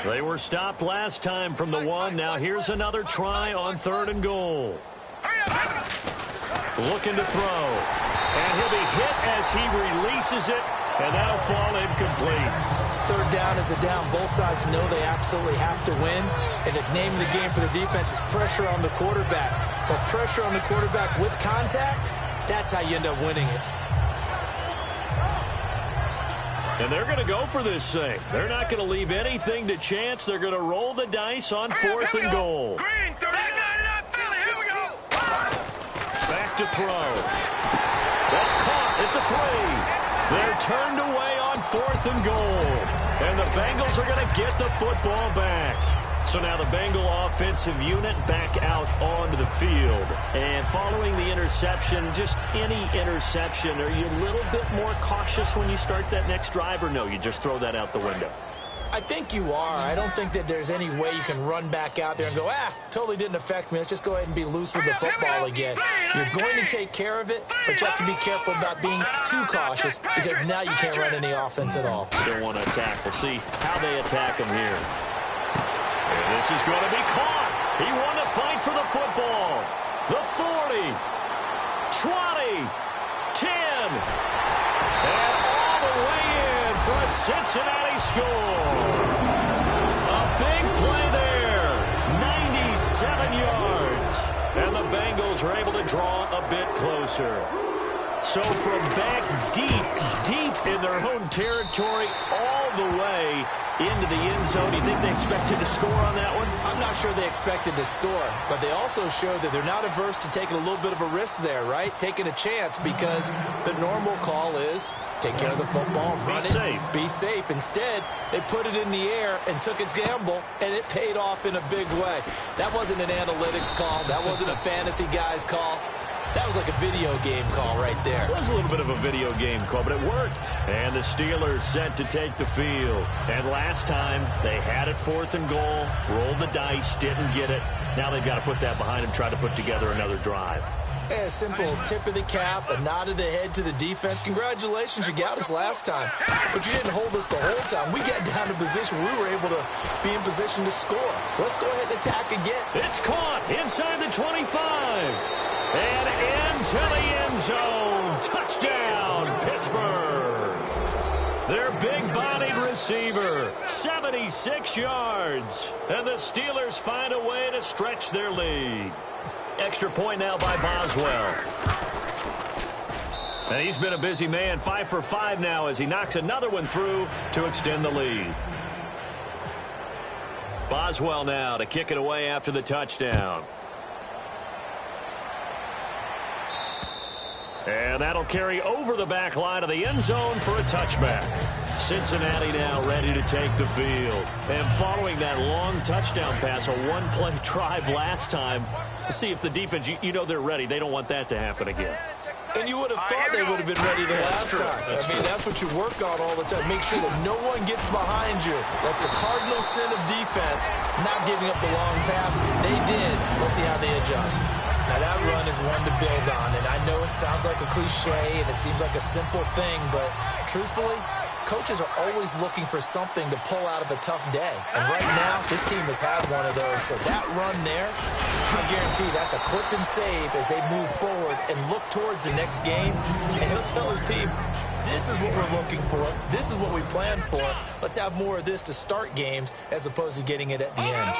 They were stopped last time from the 1. Now here's another try on 3rd and goal. Looking to throw. And he'll be hit as he releases it, and that'll fall incomplete. 3rd down is a down. Both sides know they absolutely have to win. And the name of the game for the defense is pressure on the quarterback. But pressure on the quarterback with contact, that's how you end up winning it. And they're going to go for this thing. They're not going to leave anything to chance. They're going to roll the dice on 4th and goal. Green, 39, Philly, here we go. left to throw. That's caught at the 3. They're turned away on 4th and goal. And the Bengals are going to get the football back. So now the Bengal offensive unit back out onto the field. And following the interception, just any interception, are you a little bit more cautious when you start that next drive, or no, you just throw that out the window? I think you are. I don't think that there's any way you can run back out there and go, totally didn't affect me. Let's just go ahead and be loose with the football again. You're going to take care of it, but you have to be careful about being too cautious, because now you can't run any offense at all. Still want to attack. We'll see how they attack him here. And this is going to be caught. He won the fight for the football. The 40, 20, 10, and all the way in for a Cincinnati score. A big play there, 97 yards. And the Bengals are able to draw a bit closer. So from back deep in their own territory, all the way into the end zone. Do you think they expected to score on that one? I'm not sure they expected to score, but they also showed that they're not averse to taking a little bit of a risk there, right? Taking a chance, because the normal call is take care of the football, run it, be safe. Instead, they put it in the air and took a gamble, and it paid off in a big way. That wasn't an analytics call. That wasn't a fantasy guy's call. That was like a video game call right there. It was a little bit of a video game call, but it worked. And the Steelers set to take the field. And last time, they had it 4th and goal, rolled the dice, didn't get it. Now they've got to put that behind them, try to put together another drive. A simple tip of the cap, a nod of the head to the defense. Congratulations, you got us last time. But you didn't hold us the whole time. We got down to position. We were able to be in position to score. Let's go ahead and attack again. It's caught inside the 25. And into the end zone. Touchdown, Pittsburgh. Their big-bodied receiver, 76 yards. And the Steelers find a way to stretch their lead. Extra point now by Boswell. And he's been a busy man, 5 for 5 now as he knocks another one through to extend the lead. Boswell now to kick it away after the touchdown. And that'll carry over the back line of the end zone for a touchback. Cincinnati now ready to take the field. And following that long touchdown pass, a one-play drive last time, to see if the defense, you know they're ready. They don't want that to happen again. And you would have thought they would have been ready the last time. I mean, that's what you work on all the time. Make sure that no one gets behind you. That's the cardinal sin of defense, not giving up the long pass. They did. Let's see how they adjust. Now, that run is one to build on, and I know it sounds like a cliche, and it seems like a simple thing, but truthfully, coaches are always looking for something to pull out of a tough day. And right now, this team has had one of those. So that run there, I guarantee that's a clip and save as they move forward and look towards the next game. And he'll tell his team, this is what we're looking for. This is what we planned for. Let's have more of this to start games as opposed to getting it at the end.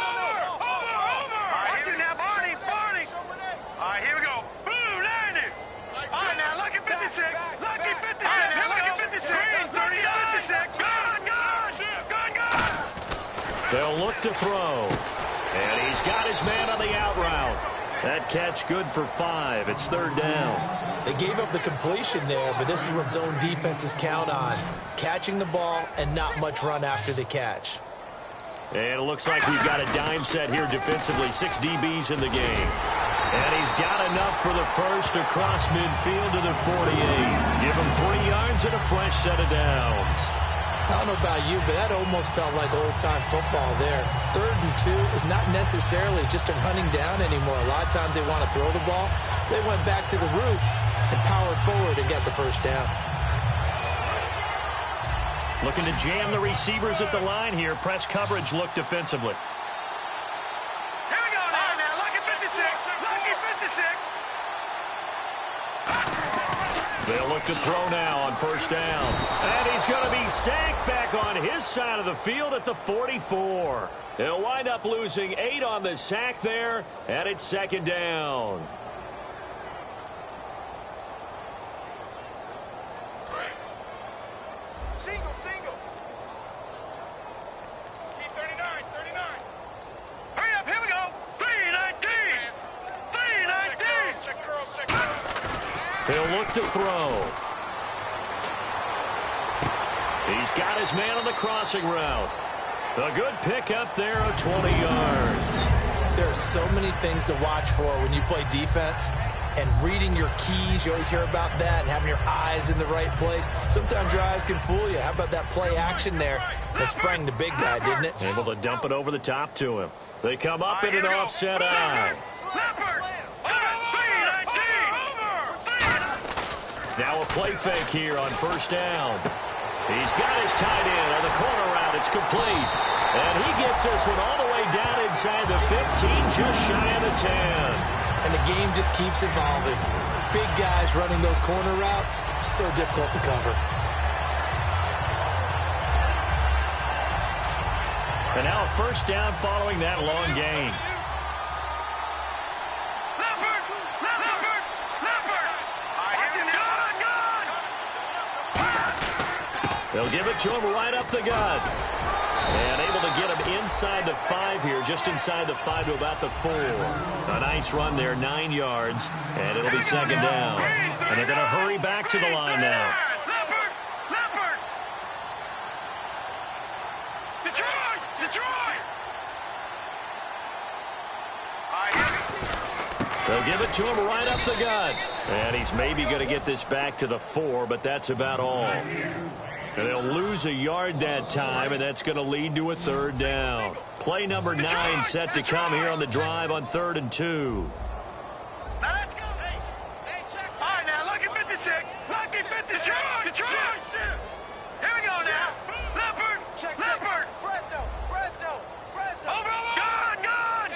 They'll look to throw. And he's got his man on the out route. That catch good for 5. It's 3rd down. They gave up the completion there, but this is what zone defenses count on. Catching the ball and not much run after the catch. And it looks like we've got a dime set here defensively. 6 DBs in the game. And he's got enough for the first across midfield to the 48. Give him 3 yards and a fresh set of downs. I don't know about you, but that almost felt like old-time football there. 3rd and 2 is not necessarily just a running down anymore. A lot of times they want to throw the ball. They went back to the roots and powered forward and got the first down. Looking to jam the receivers at the line here. Press coverage look defensively. Here we go now. Lucky 56. Lucky 56. They'll look to throw now on 1st down. And he's going to be sacked back on his side of the field at the 44. He'll wind up losing 8 on the sack there, and it's 2nd down. Single. Key 39. Hurry up, here we go. 319. 319. Check curls. He'll look to throw. He's got his man on the crossing route. A good pickup there of 20 yards. There are so many things to watch for when you play defense. And reading your keys, you always hear about that, and having your eyes in the right place. Sometimes your eyes can fool you. How about that play action there? That sprang the big guy, didn't it? Able to dump it over the top to him. They come up in an offset eye. Now a play fake here on first down. He's got his tight end on the corner route. It's complete. And he gets this one all the way down inside the 15, just shy of the 10. And the game just keeps evolving. Big guys running those corner routes, so difficult to cover. And now a first down following that long gain. They'll give it to him right up the gut. And able to get him inside the 5 here, just inside the 5 to about the 4. A nice run there, 9 yards, and it'll be second down. And they're going to hurry back to the line now. They'll give it to him right up the gut. And he's maybe going to get this back to the 4, but that's about all. And they'll lose a yard that time, and that's going to lead to a third down. Play number 9 set to come here on the drive on 3rd and 2. Now let's go. Hey, check. All right, now look at 56. Look at 56. Detroit. Here we go now. Leopard. Leopard. Fresno. Over. Good.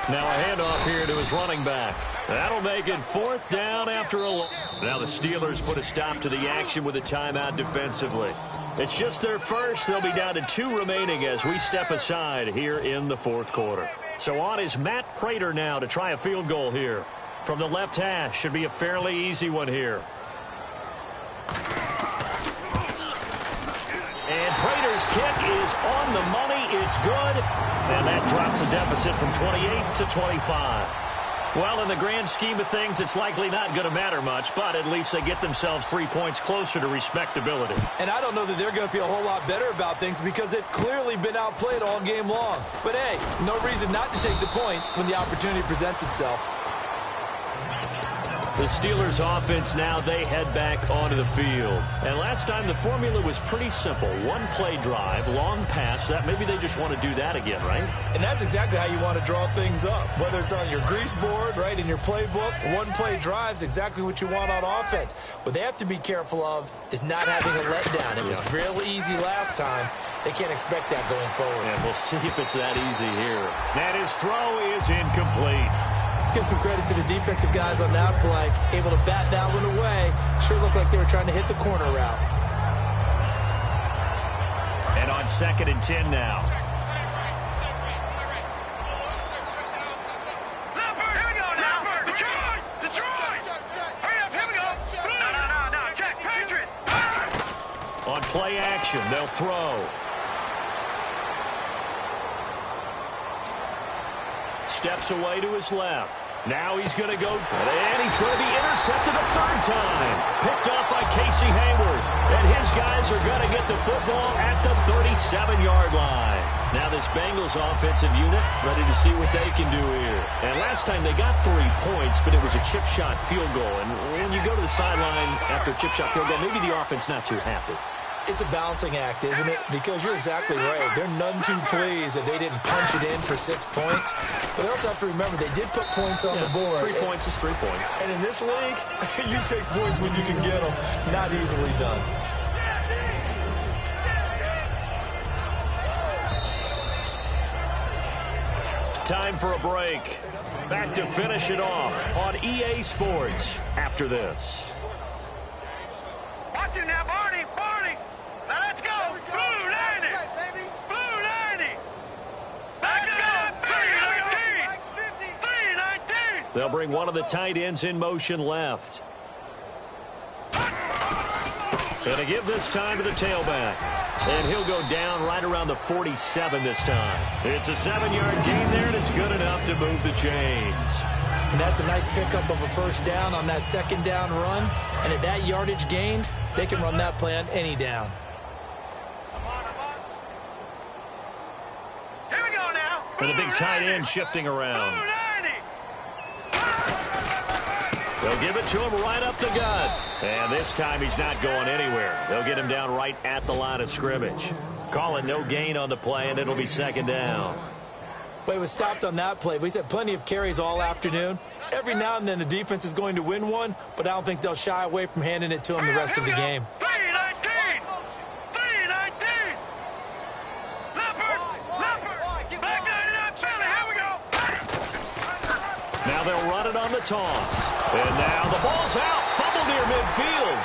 Now a handoff here to his running back. That'll make it 4th down after a... Now the Steelers put a stop to the action with a timeout defensively. It's just their first. They'll be down to 2 remaining as we step aside here in the 4th quarter. So on is Matt Prater now to try a field goal here. From the left hash, should be a fairly easy one here. And Prater's kick is on the money. It's good. And that drops a deficit from 28 to 25. Well, in the grand scheme of things, it's likely not going to matter much, but at least they get themselves 3 points closer to respectability. And I don't know that they're going to feel a whole lot better about things because they've clearly been outplayed all game long. But, hey, no reason not to take the points when the opportunity presents itself. The Steelers offense now, they head back onto the field. And last time the formula was pretty simple. 1 play drive, long pass. That maybe they just want to do that again, right? And that's exactly how you want to draw things up. Whether it's on your grease board, right, in your playbook, 1 play drive's exactly what you want on offense. What they have to be careful of is not having a letdown. It was real easy last time. They can't expect that going forward. And we'll see if it's that easy here. And his throw is incomplete. Let's give some credit to the defensive guys on that play. Able to bat that one away. Sure looked like they were trying to hit the corner route. And on 2nd and 10 now. Here we go now. Detroit. Hurry up, here we go. No. Check. Patriot. On play action, they'll throw. Steps away to his left. Now he's going to go, and he's going to be intercepted a 3rd time. Picked off by Casey Hayward. And his guys are going to get the football at the 37-yard line. Now this Bengals offensive unit ready to see what they can do here. And last time they got 3 points, but it was a chip shot field goal. And when you go to the sideline after a chip shot field goal, maybe the offense not too happy. It's a balancing act, isn't it? Because you're exactly right. They're none too pleased that they didn't punch it in for 6 points. But they also have to remember they did put points on the board. 3 points is 3 points. And in this league, you take points when you can get them. Not easily done. Time for a break. Back to finish it off on EA Sports after this. Watch it now, Barney. Now let's go. Blue 90. Blue 90. Let's go. 319. They'll bring one of the tight ends in motion left. And to give this time to the tailback. And he'll go down right around the 47 this time. It's a 7-yard gain there, and it's good enough to move the chains. And that's a nice pickup of a first down on that second down run. And at that yardage gained, they can run that play on any down. Here we go now. And the big tight end shifting around. They'll give it to him right up the gut. And this time he's not going anywhere. They'll get him down right at the line of scrimmage. Call it no gain on the play, and it'll be second down. Well, he was stopped on that play, but he's had plenty of carries all afternoon. Every now and then the defense is going to win one, but I don't think they'll shy away from handing it to him the rest of the game. 3-19. 3-19. Leopard. Back 99 Philly. Here we go. Now they'll run it on the toss. And now the ball's out. Fumble near midfield.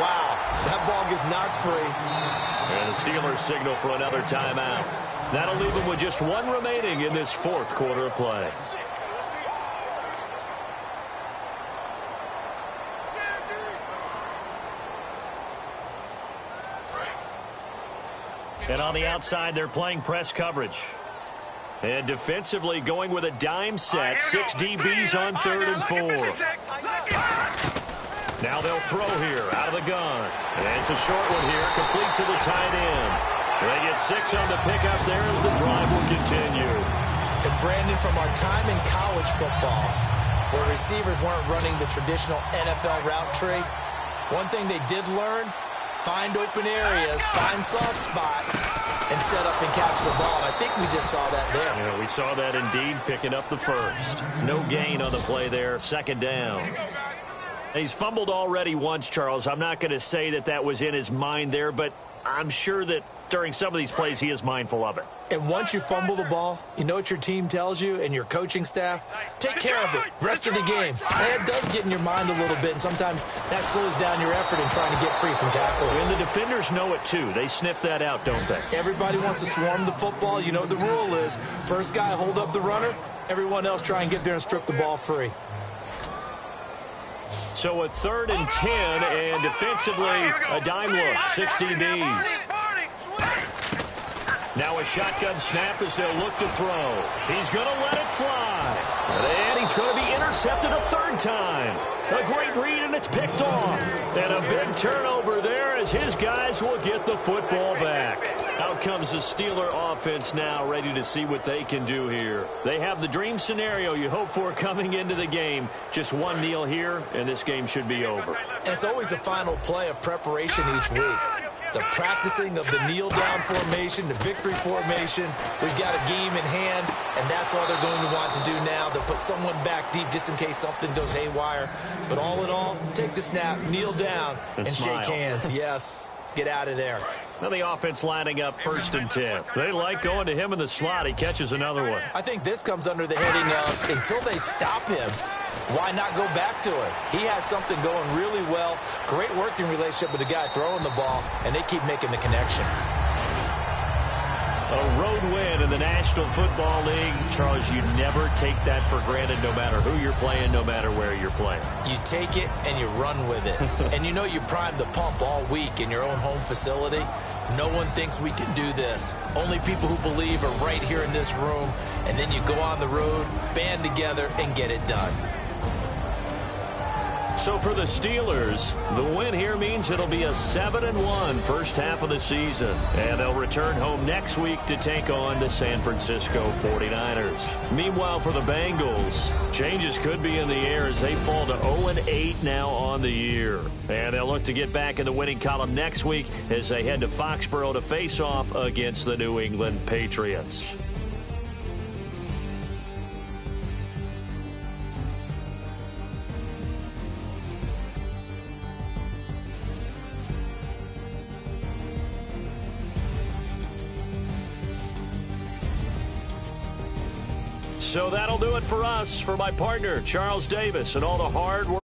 Wow, that ball gets knocked free. And the Steelers signal for another timeout. That'll leave them with just one remaining in this fourth quarter of play. And on the outside, they're playing press coverage. And defensively going with a dime set. 6 DBs on 3rd and 4. Now they'll throw here out of the gun. And it's a short one here, complete to the tight end. They get 6 on the pickup there as the drive will continue. And Brandon, from our time in college football, where receivers weren't running the traditional NFL route tree, one thing they did learn, find open areas, find soft spots, and set up and catch the ball. I think we just saw that there. Yeah, we saw that indeed, picking up the first. No gain on the play there, second down. He's fumbled already once, Charles. I'm not going to say that that was in his mind there, but I'm sure that during some of these plays he is mindful of it. And once you fumble the ball, you know what your team tells you and your coaching staff? Take care of it. Rest of the game. And it does get in your mind a little bit, and sometimes that slows down your effort in trying to get free from tackles. And the defenders know it too. They sniff that out, don't they? Everybody wants to swarm the football. You know what the rule is. First guy hold up the runner. Everyone else try and get there and strip the ball free. So a 3rd and 10, and defensively a dime look. 6 DBs. Now a shotgun snap as they'll look to throw. He's going to let it fly. And he's going to be intercepted a 3rd time. A great read, and it's picked off. And a big turnover there as his guys will get the football back. Out comes the Steeler offense now, ready to see what they can do here. They have the dream scenario you hope for coming into the game. Just one kneel here, and this game should be over. And it's always the final play of preparation each week. The practicing of the kneel-down formation, the victory formation. We've got a game in hand, and that's all they're going to want to do now. They'll put someone back deep just in case something goes haywire. But all in all, take the snap, kneel down, and shake hands. Yes, get out of there. Now the offense lining up 1st and 10. They like going to him in the slot. He catches another one. I think this comes under the heading of until they stop him, why not go back to it? He has something going really well. Great working relationship with the guy throwing the ball, and they keep making the connection. A road win in the National Football League. Charles, you never take that for granted no matter who you're playing, no matter where you're playing. You take it and you run with it. And you know you primed the pump all week in your own home facility. No one thinks we can do this. Only people who believe are right here in this room. And then you go on the road, band together, and get it done. So for the Steelers, the win here means it'll be a 7-1 first half of the season. And they'll return home next week to take on the San Francisco 49ers. Meanwhile, for the Bengals, changes could be in the air as they fall to 0-8 now on the year. And they'll look to get back in the winning column next week as they head to Foxborough to face off against the New England Patriots. So that'll do it for us. For my partner, Charles Davis, and all the hard work.